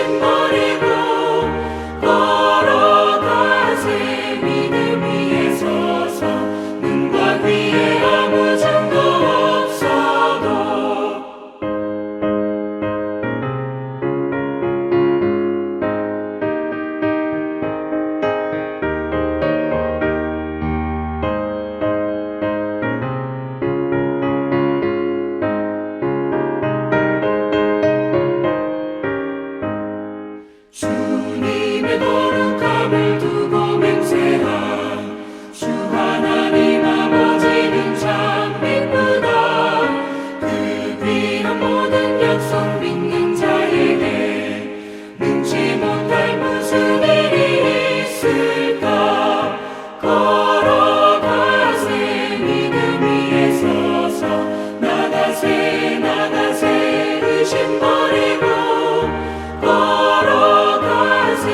의심 버리고 걸어가세. 믿음 위에 서서 눈과 귀에 아무 증거 없어도 주님의 거룩함을 두고 맹세하. 주 하나님 아버지는 참 이쁘다. 그 귀한 모든 약속 믿는 자에게 능치 못할 무슨 일이 있을까. 걸어가세. 믿음 위에 서서 나가세 나가세. 의심 버리고 걸어가세.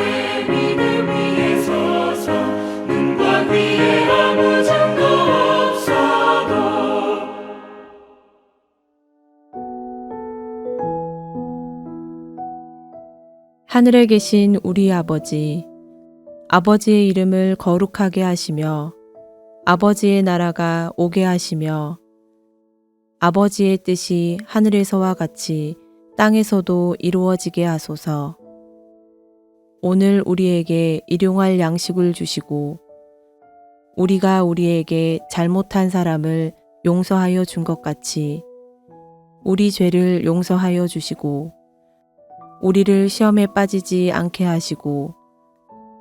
믿음 위에 서서 눈과 귀에 아무 증거 없어도 하늘에 계신 우리 아버지, 아버지의 이름을 거룩하게 하시며 아버지의 나라가 오게 하시며 아버지의 뜻이 하늘에서와 같이 땅에서도 이루어지게 하소서. 오늘 우리에게 일용할 양식을 주시고 우리가 우리에게 잘못한 사람을 용서하여 준 것 같이 우리 죄를 용서하여 주시고 우리를 시험에 빠지지 않게 하시고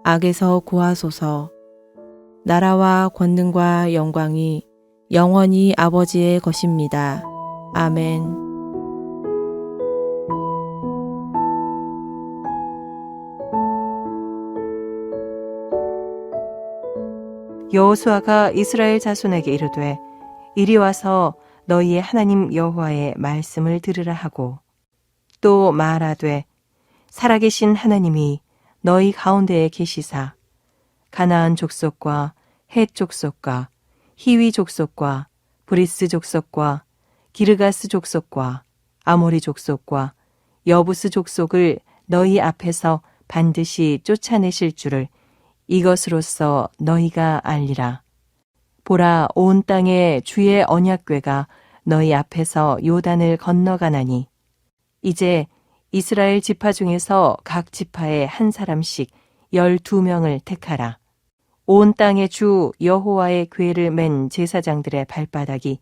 악에서 구하소서. 나라와 권능과 영광이 영원히 아버지의 것입니다. 아멘. 여호수아가 이스라엘 자손에게 이르되 이리 와서 너희의 하나님 여호와의 말씀을 들으라 하고 또 말하되 살아계신 하나님이 너희 가운데에 계시사 가나안 족속과 헷 족속과 히위 족속과 브리스 족속과 기르가스 족속과 아모리 족속과 여부스 족속을 너희 앞에서 반드시 쫓아내실 줄을 이것으로써 너희가 알리라. 보라, 온 땅에 주의 언약궤가 너희 앞에서 요단을 건너가나니 이제 이스라엘 지파 중에서 각 지파에 한 사람씩 12명을 택하라. 온 땅의 주 여호와의 궤를 맨 제사장들의 발바닥이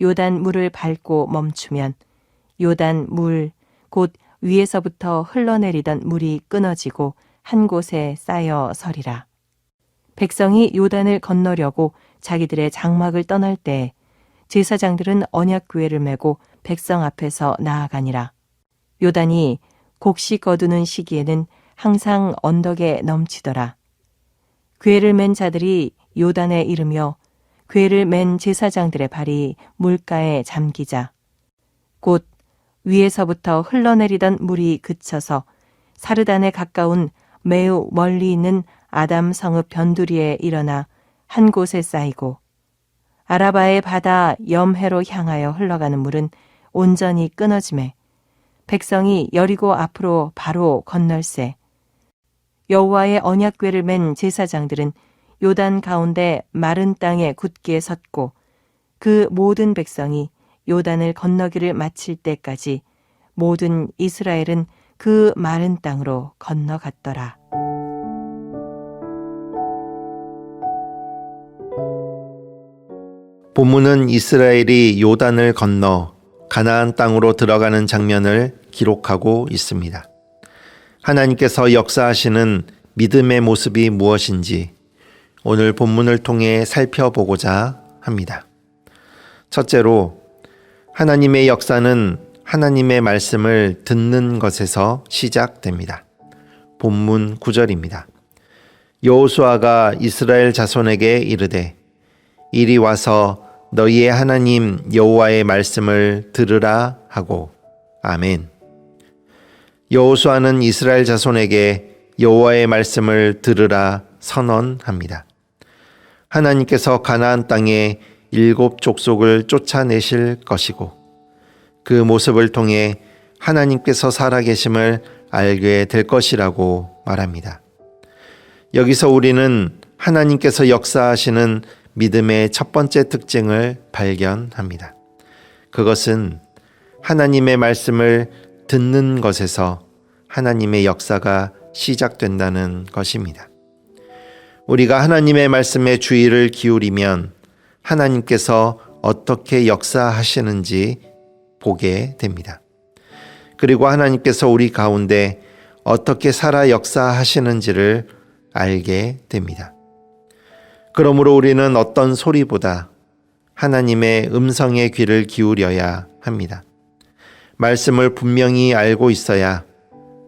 요단 물을 밟고 멈추면 요단 물 곧 위에서부터 흘러내리던 물이 끊어지고 한 곳에 쌓여 서리라. 백성이 요단을 건너려고 자기들의 장막을 떠날 때 제사장들은 언약궤를 메고 백성 앞에서 나아가니라. 요단이 곡식 거두는 시기에는 항상 언덕에 넘치더라. 궤를 맨 자들이 요단에 이르며 궤를 맨 제사장들의 발이 물가에 잠기자 곧 위에서부터 흘러내리던 물이 그쳐서 사르단에 가까운 매우 멀리 있는 아담 성읍 변두리에 일어나 한 곳에 쌓이고 아라바의 바다 염해로 향하여 흘러가는 물은 온전히 끊어지매 백성이 여리고 앞으로 바로 건널세. 여호와의 언약궤를 맨 제사장들은 요단 가운데 마른 땅에 굳게 섰고 그 모든 백성이 요단을 건너기를 마칠 때까지 모든 이스라엘은 그 마른 땅으로 건너갔더라. 본문은 이스라엘이 요단을 건너 가나안 땅으로 들어가는 장면을 기록하고 있습니다. 하나님께서 역사하시는 믿음의 모습이 무엇인지 오늘 본문을 통해 살펴보고자 합니다. 첫째로 하나님의 역사는 하나님의 말씀을 듣는 것에서 시작됩니다. 본문 9절입니다. 여호수아가 이스라엘 자손에게 이르되 이리 와서 너희의 하나님 여호와의 말씀을 들으라 하고 아멘. 여호수아는 이스라엘 자손에게 여호와의 말씀을 들으라 선언합니다. 하나님께서 가나안 땅에 7 족속을 쫓아내실 것이고 그 모습을 통해 하나님께서 살아계심을 알게 될 것이라고 말합니다. 여기서 우리는 하나님께서 역사하시는 믿음의 첫 번째 특징을 발견합니다. 그것은 하나님의 말씀을 듣는 것에서 하나님의 역사가 시작된다는 것입니다. 우리가 하나님의 말씀에 주의를 기울이면 하나님께서 어떻게 역사하시는지 보게 됩니다. 그리고 하나님께서 우리 가운데 어떻게 살아 역사하시는지를 알게 됩니다. 그러므로 우리는 어떤 소리보다 하나님의 음성에 귀를 기울여야 합니다. 말씀을 분명히 알고 있어야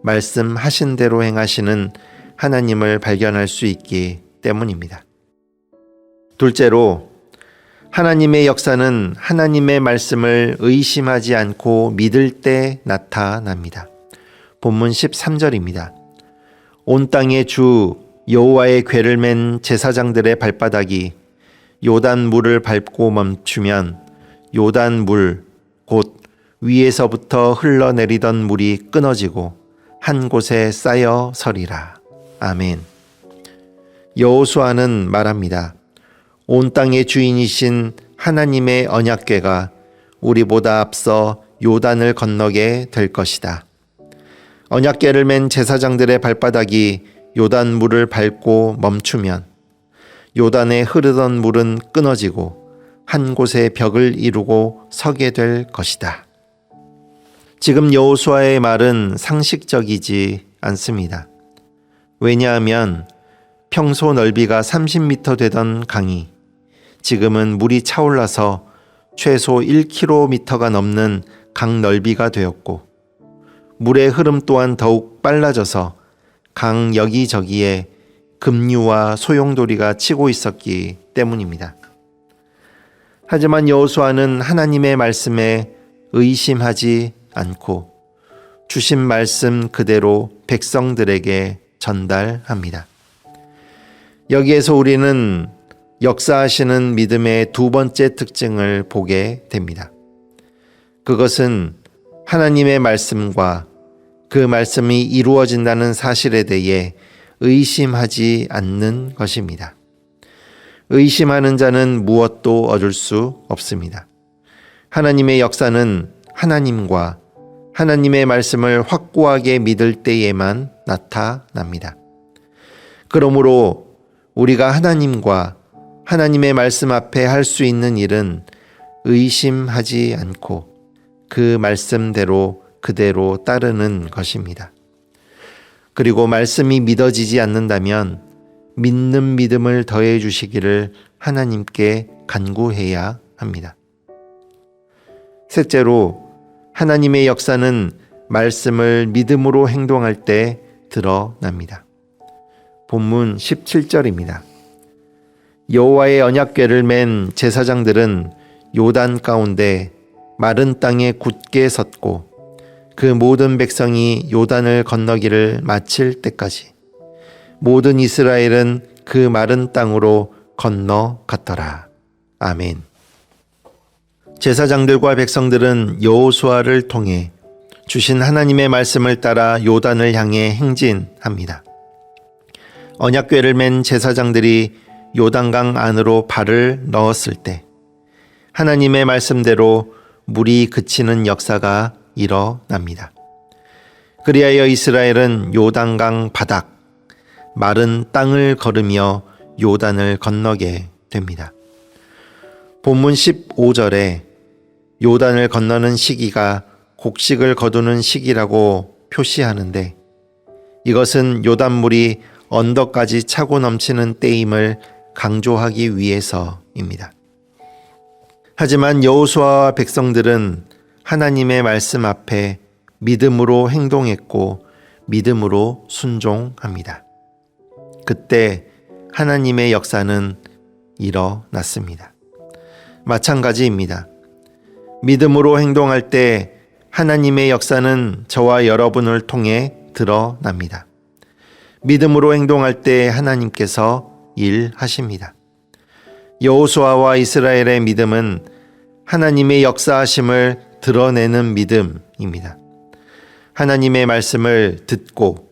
말씀하신 대로 행하시는 하나님을 발견할 수 있기 때문입니다. 둘째로, 하나님의 역사는 하나님의 말씀을 의심하지 않고 믿을 때 나타납니다. 본문 13절입니다. 온 땅의 주 여호와의 궤를 맨 제사장들의 발바닥이 요단 물을 밟고 멈추면 요단 물, 곧 위에서부터 흘러내리던 물이 끊어지고 한 곳에 쌓여 서리라. 아멘. 여호수아는 말합니다. 온 땅의 주인이신 하나님의 언약궤가 우리보다 앞서 요단을 건너게 될 것이다. 언약궤를 맨 제사장들의 발바닥이 요단 물을 밟고 멈추면 요단에 흐르던 물은 끊어지고 한 곳에 벽을 이루고 서게 될 것이다. 지금 여호수아의 말은 상식적이지 않습니다. 왜냐하면 평소 넓이가 30m 되던 강이 지금은 물이 차올라서 최소 1km가 넘는 강 넓이가 되었고 물의 흐름 또한 더욱 빨라져서 강 여기저기에 급류와 소용돌이가 치고 있었기 때문입니다. 하지만 여호수아는 하나님의 말씀에 의심하지 않고 주신 말씀 그대로 백성들에게 전달합니다. 여기에서 우리는 역사하시는 믿음의 두 번째 특징을 보게 됩니다. 그것은 하나님의 말씀과 그 말씀이 이루어진다는 사실에 대해 의심하지 않는 것입니다. 의심하는 자는 무엇도 얻을 수 없습니다. 하나님의 역사는 하나님과 하나님의 말씀을 확고하게 믿을 때에만 나타납니다. 그러므로 우리가 하나님과 하나님의 말씀 앞에 할 수 있는 일은 의심하지 않고 그 말씀대로 그대로 따르는 것입니다. 그리고 말씀이 믿어지지 않는다면 믿는 믿음을 더해 주시기를 하나님께 간구해야 합니다. 셋째로, 하나님의 역사는 말씀을 믿음으로 행동할 때 드러납니다. 본문 17절입니다. 여호와의 언약궤를 맨 제사장들은 요단 가운데 마른 땅에 굳게 섰고 그 모든 백성이 요단을 건너기를 마칠 때까지 모든 이스라엘은 그 마른 땅으로 건너갔더라. 아멘. 제사장들과 백성들은 여호수아를 통해 주신 하나님의 말씀을 따라 요단을 향해 행진합니다. 언약궤를 맨 제사장들이 요단강 안으로 발을 넣었을 때 하나님의 말씀대로 물이 그치는 역사가 일어납니다. 그리하여 이스라엘은 요단강 바닥, 마른 땅을 걸으며 요단을 건너게 됩니다. 본문 15절에 요단을 건너는 시기가 곡식을 거두는 시기라고 표시하는데 이것은 요단물이 언덕까지 차고 넘치는 때임을 강조하기 위해서입니다. 하지만 여호수아와 백성들은 하나님의 말씀 앞에 믿음으로 행동했고 믿음으로 순종합니다. 그때 하나님의 역사는 일어났습니다. 마찬가지입니다. 믿음으로 행동할 때 하나님의 역사는 저와 여러분을 통해 드러납니다. 믿음으로 행동할 때 하나님께서 일하십니다. 여호수아와 이스라엘의 믿음은 하나님의 역사하심을 드러내는 믿음입니다. 하나님의 말씀을 듣고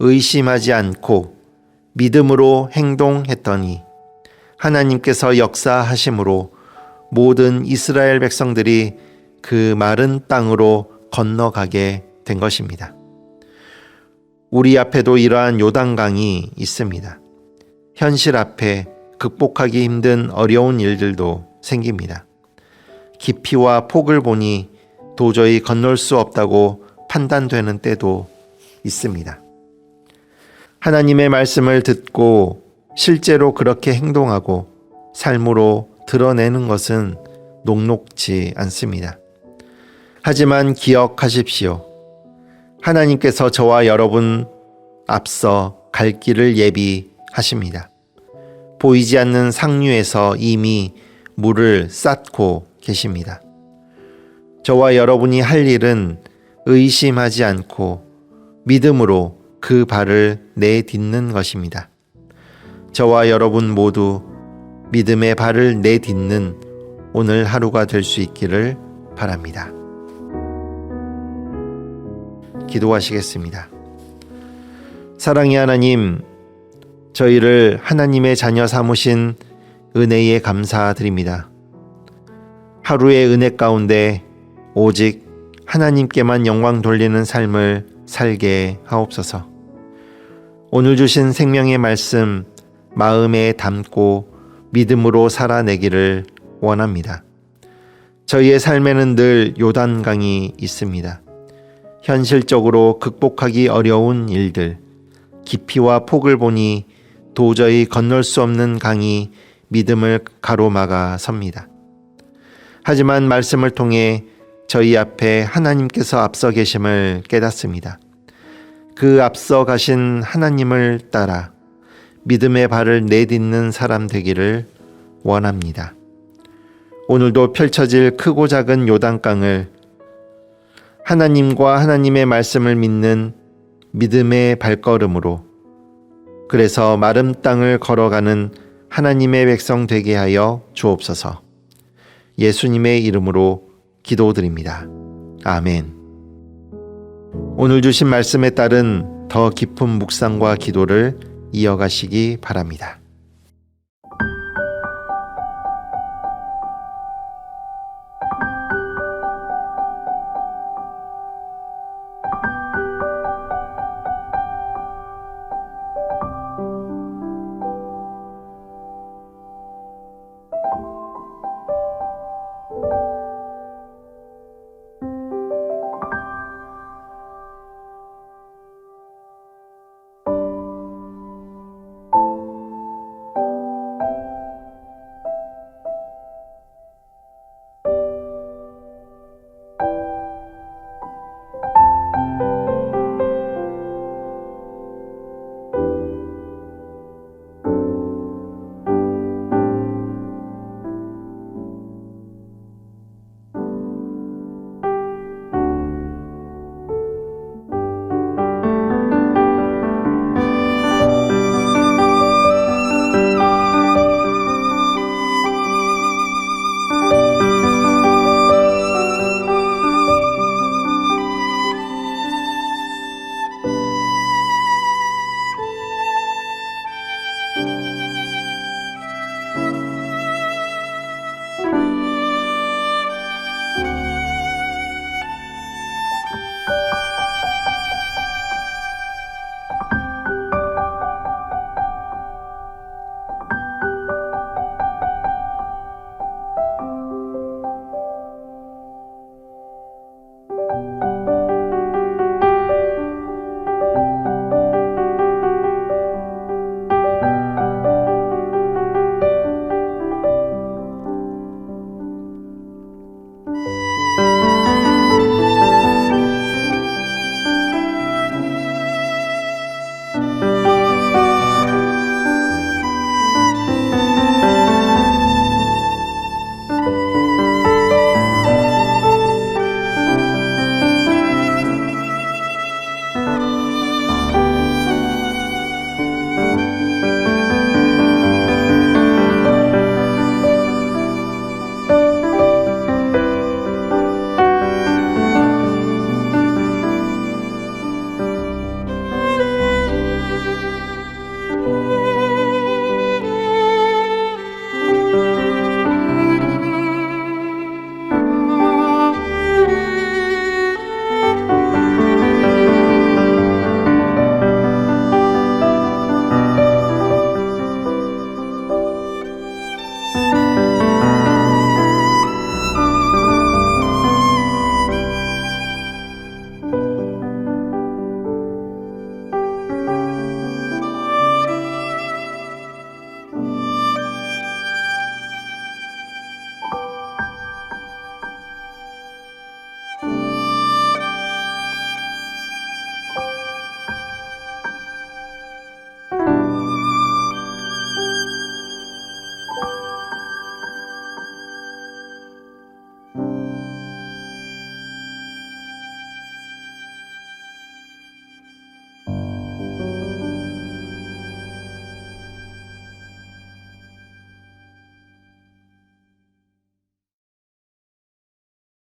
의심하지 않고 믿음으로 행동했더니 하나님께서 역사하심으로 모든 이스라엘 백성들이 그 마른 땅으로 건너가게 된 것입니다. 우리 앞에도 이러한 요단강이 있습니다. 현실 앞에 극복하기 힘든 어려운 일들도 생깁니다. 깊이와 폭을 보니 도저히 건널 수 없다고 판단되는 때도 있습니다. 하나님의 말씀을 듣고 실제로 그렇게 행동하고 삶으로 드러내는 것은 녹록지 않습니다. 하지만 기억하십시오. 하나님께서 저와 여러분 앞서 갈 길을 예비하십니다. 보이지 않는 상류에서 이미 물을 쌓고 계십니다. 저와 여러분이 할 일은 의심하지 않고 믿음으로 그 발을 내딛는 것입니다. 저와 여러분 모두 믿음의 발을 내딛는 오늘 하루가 될 수 있기를 바랍니다. 기도하시겠습니다. 사랑의 하나님, 저희를 하나님의 자녀 삼으신 은혜에 감사드립니다. 하루의 은혜 가운데 오직 하나님께만 영광 돌리는 삶을 살게 하옵소서. 오늘 주신 생명의 말씀 마음에 담고 믿음으로 살아내기를 원합니다. 저희의 삶에는 늘 요단강이 있습니다. 현실적으로 극복하기 어려운 일들, 깊이와 폭을 보니 도저히 건널 수 없는 강이 믿음을 가로막아 섭니다. 하지만 말씀을 통해 저희 앞에 하나님께서 앞서 계심을 깨닫습니다. 그 앞서 가신 하나님을 따라 믿음의 발을 내딛는 사람 되기를 원합니다. 오늘도 펼쳐질 크고 작은 요단강을 하나님과 하나님의 말씀을 믿는 믿음의 발걸음으로, 그래서 마른 땅을 걸어가는 하나님의 백성 되게 하여 주옵소서. 예수님의 이름으로 기도드립니다. 아멘. 오늘 주신 말씀에 따른 더 깊은 묵상과 기도를 이어가시기 바랍니다.